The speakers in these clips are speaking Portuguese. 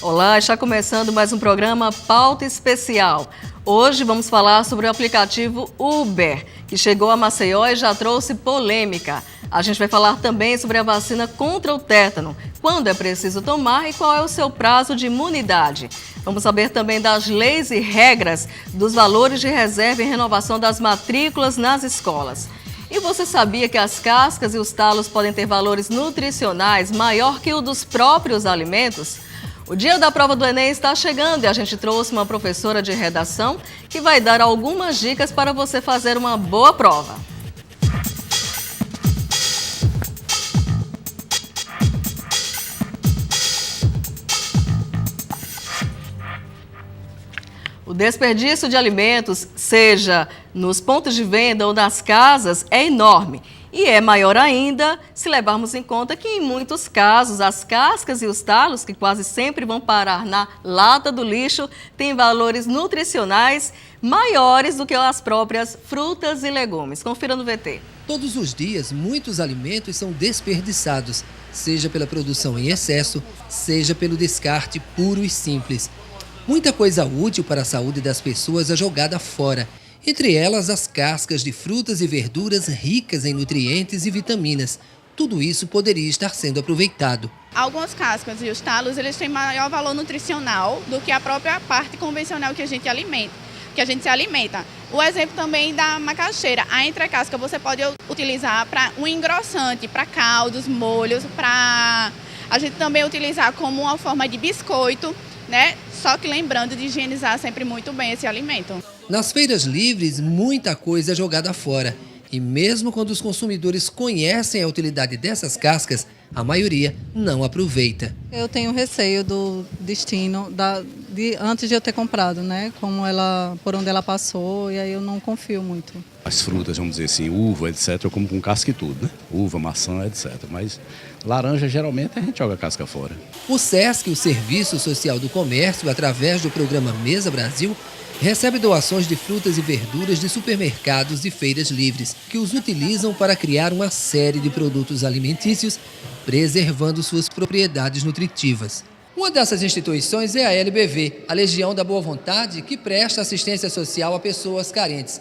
Olá, está começando mais um programa Pauta Especial. Hoje vamos falar sobre o aplicativo Uber, que chegou a Maceió e já trouxe polêmica. A gente vai falar também sobre a vacina contra o tétano, quando é preciso tomar e qual é o seu prazo de imunidade. Vamos saber também das leis e regras dos valores de reserva e renovação das matrículas nas escolas. E você sabia que as cascas e os talos podem ter valores nutricionais maior que o dos próprios alimentos? O dia da prova do Enem está chegando e a gente trouxe uma professora de redação que vai dar algumas dicas para você fazer uma boa prova. O desperdício de alimentos, seja nos pontos de venda ou nas casas, é enorme. E é maior ainda se levarmos em conta que, em muitos casos, as cascas e os talos, que quase sempre vão parar na lata do lixo, têm valores nutricionais maiores do que as próprias frutas e legumes. Confira no VT. Todos os dias, muitos alimentos são desperdiçados, seja pela produção em excesso, seja pelo descarte puro e simples. Muita coisa útil para a saúde das pessoas é jogada fora. Entre elas, as cascas de frutas e verduras ricas em nutrientes e vitaminas. Tudo isso poderia estar sendo aproveitado. Algumas cascas e os talos, eles têm maior valor nutricional do que a própria parte convencional que a gente se alimenta. O exemplo também da macaxeira. A entrecasca você pode utilizar para um engrossante, para caldos, molhos, para a gente também utilizar como uma forma de biscoito, né? Só que lembrando de higienizar sempre muito bem esse alimento. Nas feiras livres, muita coisa é jogada fora. E mesmo quando os consumidores conhecem a utilidade dessas cascas, a maioria não aproveita. Eu tenho receio do destino antes de eu ter comprado, né? Por onde ela passou, e aí eu não confio muito. As frutas, vamos dizer assim, uva, etc., eu como com casca e tudo, né? Uva, maçã, etc. Mas laranja, geralmente, a gente joga a casca fora. O SESC, o Serviço Social do Comércio, através do programa Mesa Brasil, recebe doações de frutas e verduras de supermercados e feiras livres, que os utilizam para criar uma série de produtos alimentícios, preservando suas propriedades nutritivas. Uma dessas instituições é a LBV, a Legião da Boa Vontade, que presta assistência social a pessoas carentes.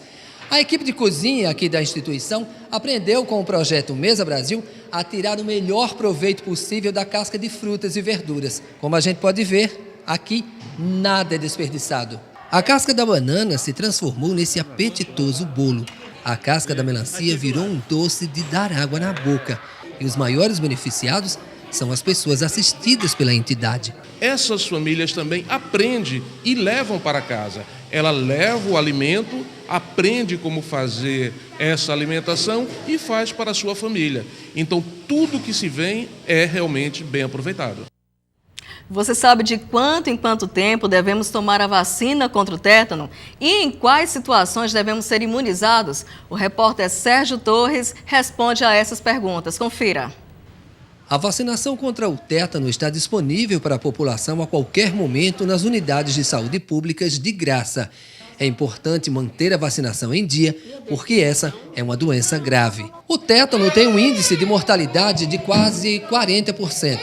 A equipe de cozinha aqui da instituição aprendeu com o projeto Mesa Brasil a tirar o melhor proveito possível da casca de frutas e verduras. Como a gente pode ver, aqui nada é desperdiçado. A casca da banana se transformou nesse apetitoso bolo. A casca da melancia virou um doce de dar água na boca. E os maiores beneficiados são as pessoas assistidas pela entidade. Essas famílias também aprendem e levam para casa. Ela leva o alimento, aprende como fazer essa alimentação e faz para a sua família. Então, tudo que se vem é realmente bem aproveitado. Você sabe de quanto em quanto tempo devemos tomar a vacina contra o tétano? E em quais situações devemos ser imunizados? O repórter Sérgio Torres responde a essas perguntas. Confira. A vacinação contra o tétano está disponível para a população a qualquer momento nas unidades de saúde públicas de graça. É importante manter a vacinação em dia, porque essa é uma doença grave. O tétano tem um índice de mortalidade de quase 40%.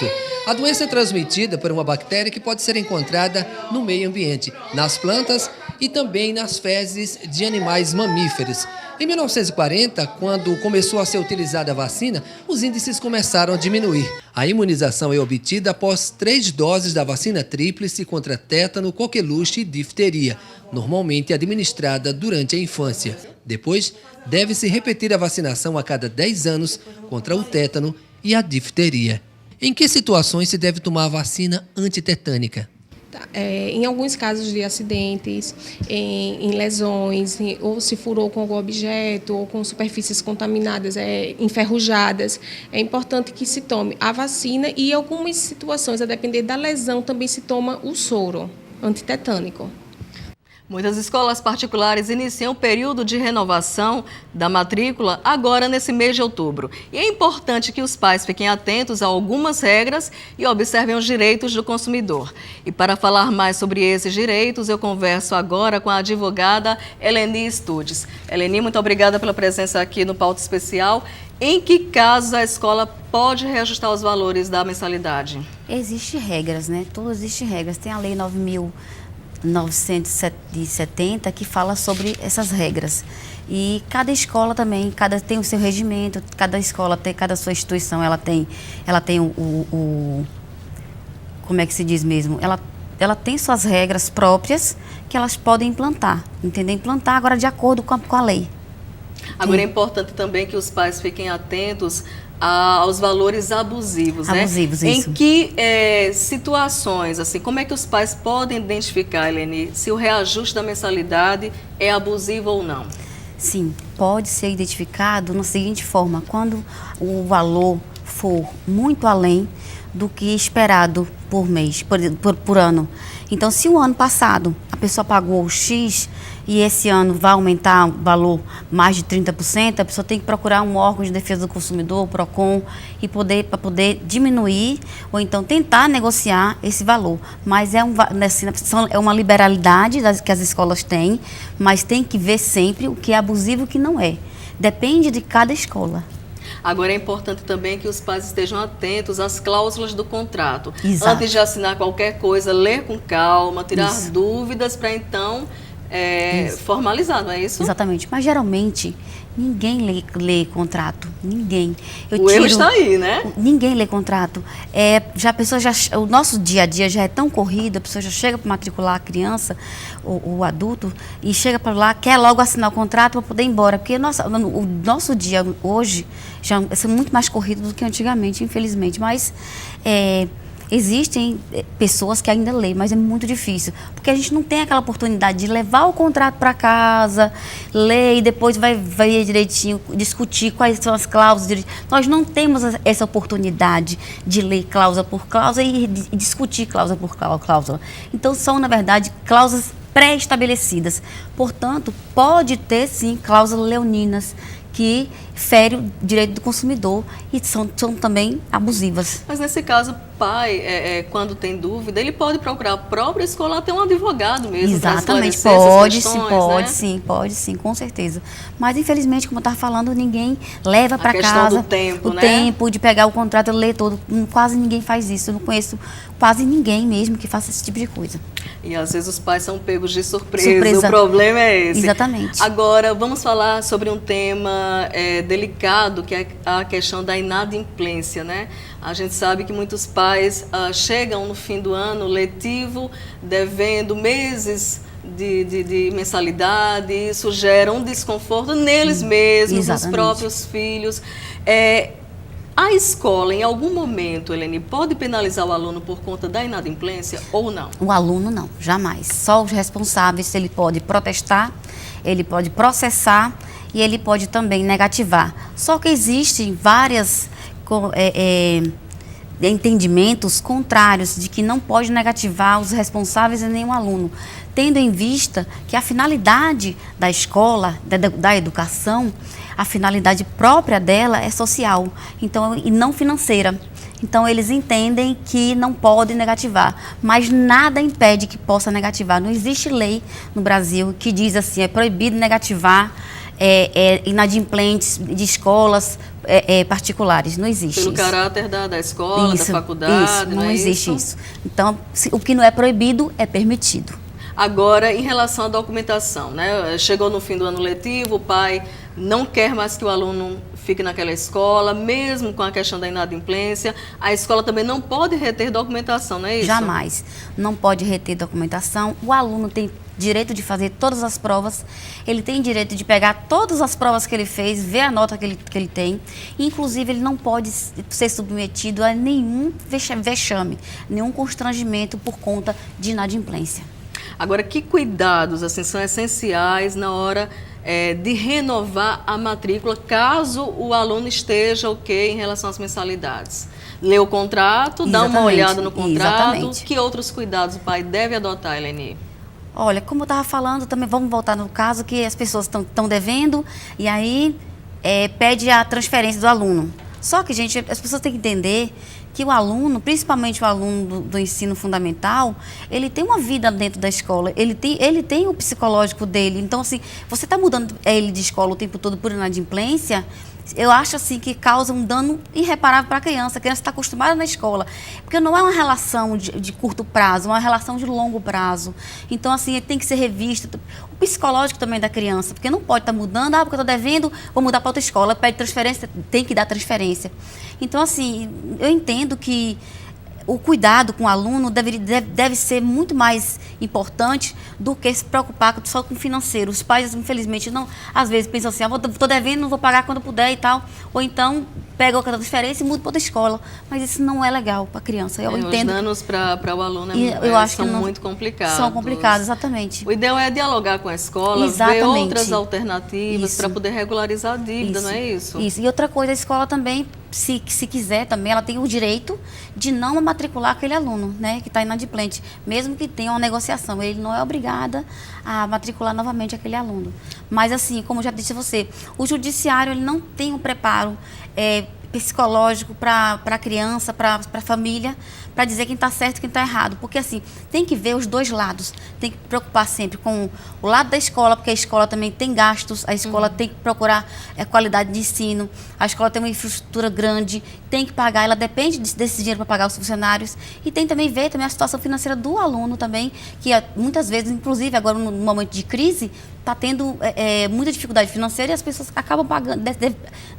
A doença é transmitida por uma bactéria que pode ser encontrada no meio ambiente, nas plantas e também nas fezes de animais mamíferos. Em 1940, quando começou a ser utilizada a vacina, os índices começaram a diminuir. A imunização é obtida após 3 doses da vacina tríplice contra tétano, coqueluche e difteria, normalmente administrada durante a infância. Depois, deve-se repetir a vacinação a cada 10 anos contra o tétano e a difteria. Em que situações se deve tomar a vacina antitetânica? Em alguns casos de acidentes, em lesões, ou se furou com algum objeto, ou com superfícies contaminadas, enferrujadas, é importante que se tome a vacina e em algumas situações, a depender da lesão, também se toma o soro antitetânico. Muitas escolas particulares iniciam o período de renovação da matrícula agora nesse mês de outubro. E é importante que os pais fiquem atentos a algumas regras e observem os direitos do consumidor. E para falar mais sobre esses direitos, eu converso agora com a advogada Eleni Studes. Eleni, muito obrigada pela presença aqui no Pauta Especial. Em que casos a escola pode reajustar os valores da mensalidade? Existem regras, né? Tudo existe regras. Tem a Lei 9.970 que fala sobre essas regras. E cada escola também, tem o seu regimento, cada escola tem, cada sua instituição, ela tem como é que se diz mesmo? Ela tem suas regras próprias que elas podem implantar, entendeu? Implantar agora de acordo com a lei. Agora é importante também que os pais fiquem atentos aos valores abusivos, né? Abusivos, isso. Em que situações, assim, como é que os pais podem identificar, Eleni, se o reajuste da mensalidade é abusivo ou não? Sim, pode ser identificado na seguinte forma: quando o valor for muito além do que esperado por mês, por ano. Então, se o ano passado a pessoa pagou X e esse ano vai aumentar o valor mais de 30%, a pessoa tem que procurar um órgão de defesa do consumidor, o PROCON, para poder diminuir ou então tentar negociar esse valor. Mas é uma liberalidade que as escolas têm, mas tem que ver sempre o que é abusivo e o que não é. Depende de cada escola. Agora é importante também que os pais estejam atentos às cláusulas do contrato. Exato. Antes de assinar qualquer coisa, ler com calma, tirar dúvidas para então formalizar, não é isso? Exatamente. Mas geralmente ninguém lê contrato. Ninguém. O erro está aí, né? Ninguém lê contrato. O nosso dia a dia já é tão corrido, a pessoa já chega para matricular a criança, o adulto, e chega para lá, quer logo assinar o contrato para poder ir embora. Porque o nosso dia hoje já é muito mais corrido do que antigamente, infelizmente. Mas existem pessoas que ainda lêem, mas é muito difícil, porque a gente não tem aquela oportunidade de levar o contrato para casa, ler e depois vai ver direitinho, discutir quais são as cláusulas. Nós não temos essa oportunidade de ler cláusula por cláusula e discutir cláusula por cláusula. Então, são, na verdade, cláusulas pré-estabelecidas. Portanto, pode ter, sim, cláusulas leoninas, que fere o direito do consumidor e são também abusivas. Mas nesse caso, o pai, quando tem dúvida, ele pode procurar a própria escola, até um advogado mesmo. Exatamente, pode sim, com certeza. Mas infelizmente, como eu estava falando, ninguém leva para casa do tempo, o tempo de pegar o contrato e ler todo. Quase ninguém faz isso. Eu não conheço quase ninguém mesmo que faça esse tipo de coisa. E às vezes os pais são pegos de surpresa. O problema é esse. Exatamente. Agora, vamos falar sobre um tema delicado, que é a questão da inadimplência, né? A gente sabe que muitos pais chegam no fim do ano letivo devendo meses de mensalidade, e isso gera um desconforto neles mesmos, nos próprios filhos. A escola, em algum momento, Eleni, pode penalizar o aluno por conta da inadimplência ou não? O aluno não, jamais. Só os responsáveis, ele pode protestar, ele pode processar e ele pode também negativar. Só que existem vários entendimentos contrários de que não pode negativar os responsáveis e nem o aluno, tendo em vista que a finalidade da escola, da educação, a finalidade própria dela é social, então, e não financeira. Então, eles entendem que não pode negativar, mas nada impede que possa negativar. Não existe lei no Brasil que diz assim, é proibido negativar inadimplentes de escolas particulares. Não existe Pelo isso. Caráter da escola, da faculdade, isso, não existe isso. Então, o que não é proibido é permitido. Agora, em relação à documentação, né? Chegou no fim do ano letivo, o pai não quer mais que o aluno fique naquela escola, mesmo com a questão da inadimplência, a escola também não pode reter documentação, não é isso? Jamais. Não pode reter documentação. O aluno tem direito de fazer todas as provas, ele tem direito de pegar todas as provas que ele fez, ver a nota que ele tem. Inclusive, ele não pode ser submetido a nenhum vexame, nenhum constrangimento por conta de inadimplência. Agora, que cuidados assim, são essenciais na hora de renovar a matrícula, caso o aluno esteja ok em relação às mensalidades? Ler o contrato, dar uma olhada no contrato. Exatamente. Que outros cuidados o pai deve adotar, Eleni? Olha, como eu estava falando, também vamos voltar no caso que as pessoas estão devendo e aí pede a transferência do aluno. Só que, gente, as pessoas têm que entender que o aluno, principalmente o aluno do ensino fundamental, ele tem uma vida dentro da escola, ele tem o psicológico dele. Então, assim, você está mudando ele de escola o tempo todo por inadimplência, eu acho assim que causa um dano irreparável para a criança. A criança está acostumada na escola, porque não é uma relação de curto prazo, é uma relação de longo prazo. Então, assim, ele tem que ser revisto. O psicológico também da criança, porque não pode estar mudando, porque eu estou devendo, vou mudar para outra escola, pede transferência, tem que dar transferência. Então, assim, eu entendo que o cuidado com o aluno deve ser muito mais importante do que se preocupar só com o financeiro. Os pais, infelizmente, não, às vezes pensam assim, estou devendo, não vou pagar quando puder e tal. Ou então, pega outra transferência e muda para outra escola. Mas isso não é legal para a criança. Eu entendo. Os danos para o aluno eu acho são que não, muito complicados. São complicados, exatamente. O ideal é dialogar com a escola, ver outras alternativas para poder regularizar a dívida, não é isso? Isso. E outra coisa, a escola também, se quiser também, ela tem o direito de não matricular aquele aluno, né, que está inadimplente, mesmo que tenha uma negociação. Ele não é obrigada a matricular novamente aquele aluno. Mas, assim, como eu já disse a você, o judiciário ele não tem um preparo psicológico para a criança, para a família, para dizer quem está certo e quem está errado. Porque, assim, tem que ver os dois lados. Tem que preocupar sempre com o lado da escola, porque a escola também tem gastos, a escola tem que procurar qualidade de ensino, a escola tem uma infraestrutura grande, tem que pagar, ela depende desse dinheiro para pagar os funcionários. E tem também ver também a situação financeira do aluno também, que muitas vezes, inclusive agora no momento de crise, está tendo muita dificuldade financeira e as pessoas acabam pagando,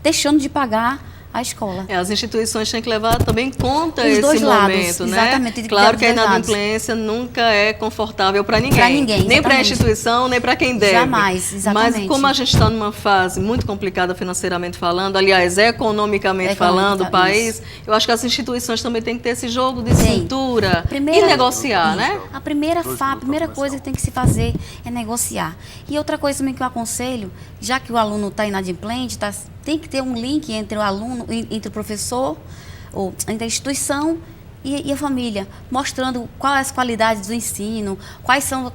deixando de pagar a escola. As instituições têm que levar também em conta esse dois momento, lados, né? Exatamente. Claro que a inadimplência nunca é confortável para ninguém. Para ninguém, nem para a instituição, nem para quem deve. Jamais, exatamente. Mas como a gente está numa fase muito complicada financeiramente falando, aliás, economicamente falando, o país, eu acho que as instituições também têm que ter esse jogo de cintura e negociar, né? A primeira coisa que tem que se fazer é negociar. E outra coisa também que eu aconselho, já que o aluno está inadimplente, tem que ter um link entre o aluno, entre o professor, ou entre a instituição e a família, mostrando quais as qualidades do ensino,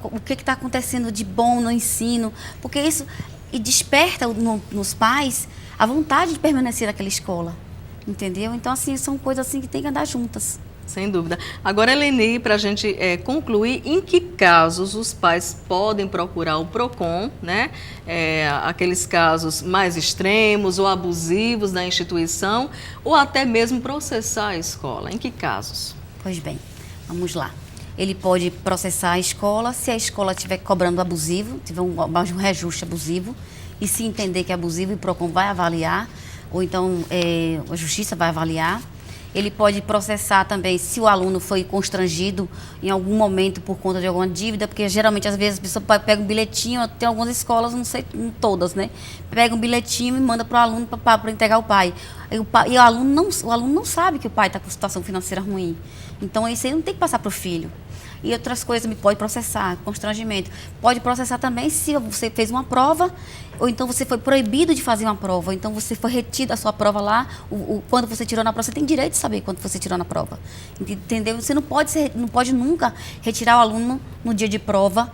o que está acontecendo de bom no ensino, porque isso desperta nos pais a vontade de permanecer naquela escola, entendeu? Então, assim, são coisas assim que tem que andar juntas. Sem dúvida. Agora, Eleni, para a gente concluir, em que casos os pais podem procurar o PROCON, né? Aqueles casos mais extremos ou abusivos da instituição, ou até mesmo processar a escola? Em que casos? Pois bem, vamos lá. Ele pode processar a escola se a escola estiver cobrando abusivo, tiver um reajuste abusivo, e se entender que é abusivo, o PROCON vai avaliar, ou então a Justiça vai avaliar. Ele pode processar também se o aluno foi constrangido em algum momento por conta de alguma dívida, porque geralmente, às vezes, a pessoa pega um bilhetinho, tem algumas escolas, não sei, todas, né? Pega um bilhetinho e manda para o aluno para entregar ao pai. E o aluno não sabe que o pai está com situação financeira ruim. Então, isso aí não tem que passar para o filho. E outras coisas, pode processar, constrangimento. Pode processar também se você fez uma prova, ou então você foi proibido de fazer uma prova, ou então você foi retido a sua prova lá, quando você tirou na prova, você tem direito de saber quando você tirou na prova. Entendeu? Você não pode nunca retirar o aluno no dia de prova,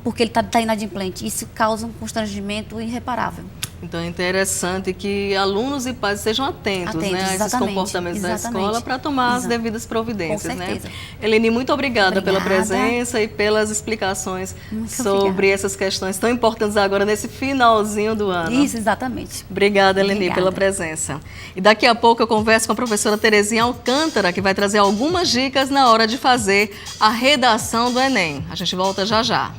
porque ele está inadimplente. Isso causa um constrangimento irreparável. Então é interessante que alunos e pais sejam atentos, né, a esses comportamentos da escola para tomar as devidas providências. Com certeza. Né? Eleni, muito obrigada pela presença e pelas explicações sobre essas questões tão importantes agora nesse finalzinho do ano. Isso, exatamente. Obrigada, Eleni, pela presença. E daqui a pouco eu converso com a professora Terezinha Alcântara, que vai trazer algumas dicas na hora de fazer a redação do Enem. A gente volta já já.